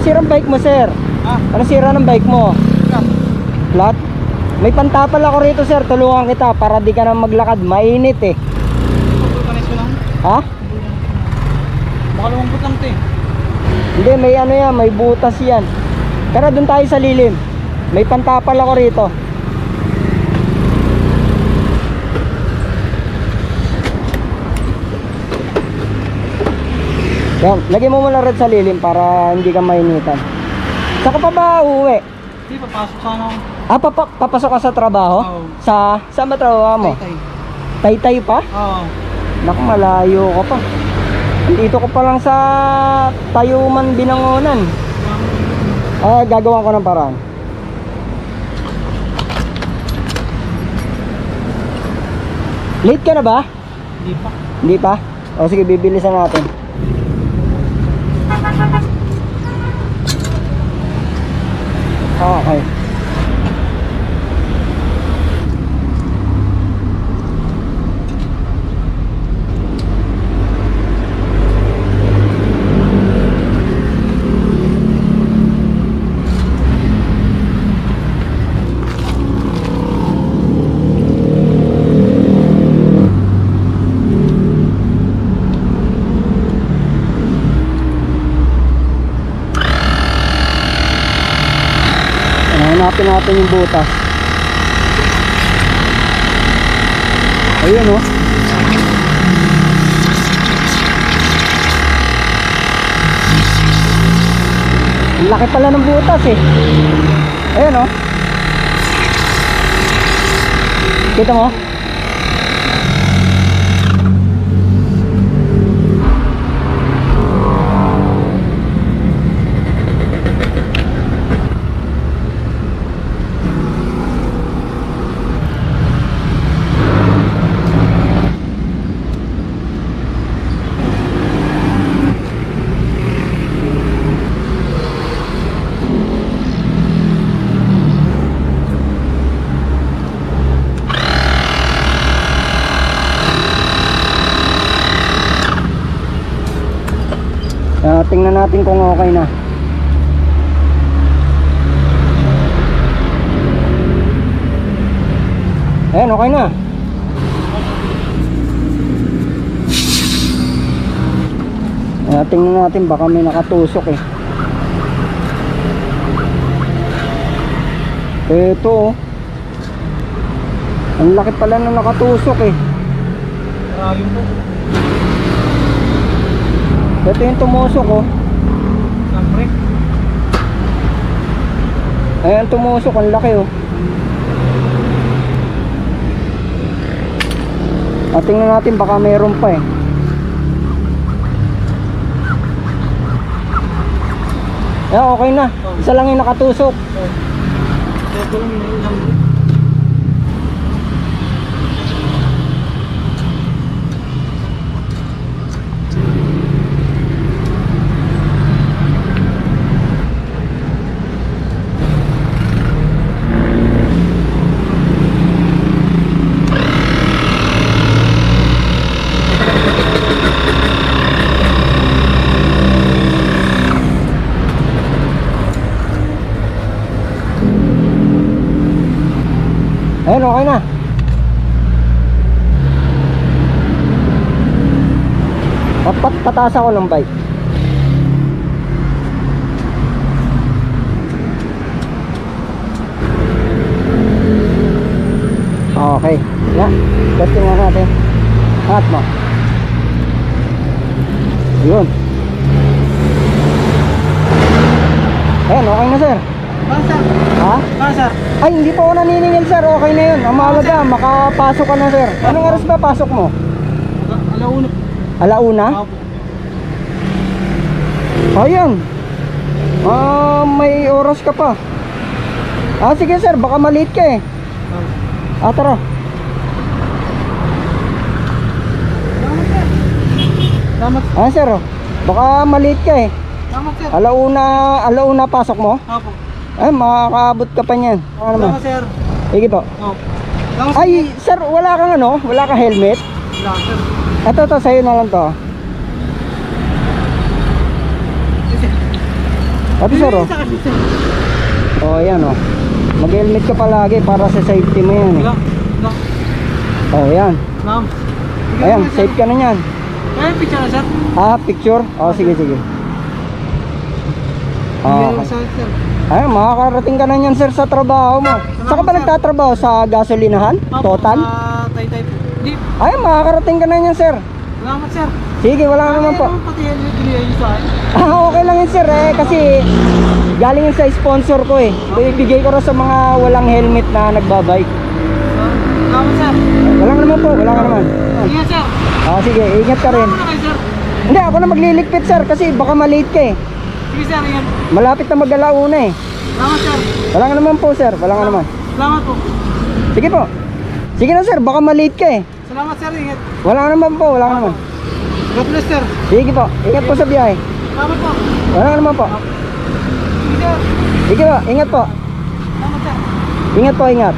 sira ang bike mo, sir? Ano sira ng bike mo? Flat? May pantapal ako rito, sir. Tulungan kita para di ka na maglakad. Mainit eh. Ha? Baka lumambot lang ito eh. Hindi, may ano yan, may butas yan. Tara, dun tayo sa lilim. May pantapal ako rito. Yan, lagyan mo muna red sa lilim para hindi ka mainitan. Saka pa ba uuwi? Hindi, papasok sana ako. Papasok ka sa trabaho? Oo. Saan ba trabaho mo? Taytay pa? Oo. Naku, malayo ka pa. Dito ko pa lang sa Tayuman, Binangonan. Gagawan ko ng paraan. Late ka na ba? Hindi pa. Hindi pa? O sige, bibilisan natin. Okay. Hanapin natin yung butas. Ayun oh. Ang laki pala ng butas eh. Ayun oh. Kita mo? Tingnan natin kung okay na. Ayan, okay na. Tingnan natin, baka may nakatusok eh. Ito oh. Ang laki pala na nakatusok eh. Maraming po. Ito yung tumusok oh. Siyempre. Ayan, tumusok, ang laki oh. Tingnan natin, baka mayroon pa eh. Ayan, okay na. Isa lang yung nakatusok. Ito lang yung Ayan, okay na. Pataas ako ng bike. Okay. Yan. Testing nga natin. Angat mo. Ayun. Ayan, okay na sir. sir. Ha? Sir. Ay, hindi pa ako naniningil sir. Okay na yun. Ang mahalaga, makapasok ka na sir. Anong oras ba pasok mo? Alauna. Alauna? Ayun. May oras ka pa. Sige sir, baka maliit ka eh. Tara. Salamat. Sir, baka maliit ka eh. Salamat sir. Alauna pasok mo? Opo. Makakaabot ka pa niyan. Ano naman? Salamat sir. Sige po. Salamat sir. Ay, sir, wala kang wala kang helmet? Wala sir. Ito, sa'yo na lang to. Ito sir, oh. Sa akin, sir. Oh, yan, oh. Mag-helmet ka palagi para sa safety mo yan, eh. Wala. Wala. Oh, yan. Ma'am. Ayan, safe ka na yan. Kaya picture na, sir. Ah, picture? Oh, sige, sige. Bigyan Ah, mo sa akin, sir. ayun, makakarating ka na yan, sir, sa trabaho mo. Saan ka ba sir. nagtatrabaho? Sa gasolinahan? Total? Tay-tay. Di. Ayun, makakarating ka na yan, sir. Salamat, sir. Sige, wala naman po. Pati helmet binigay niyo sa akin. Ah, okay lang yun, sir, eh. Kasi galing yun sa sponsor ko, eh. Ibigay ko rin sa mga walang helmet na nagbabike. Salamat, sir. Wala naman po, wala ka naman. Ingat, sir. Ah, sige, ingat ka rin. Salamat na kayo, sir. Hindi, ako na magliligpit, sir, kasi baka malate ka, eh. Sige, sir. Ingat. Malapit na mag-alauna, eh. Salamat, sir. Wala nga naman po, sir, wala nga naman. Salamat po. Sige po. Sige na, sir, baka malate ka, eh. Salamat, sir. Ingat. Wala nga naman po, wala nga naman. God bless, sir. Sige po, ingat po sa biyahe. Salamat po. Wala nga naman po. Sige, sir. Sige po, ingat po. Salamat, sir. Ingat po, ingat.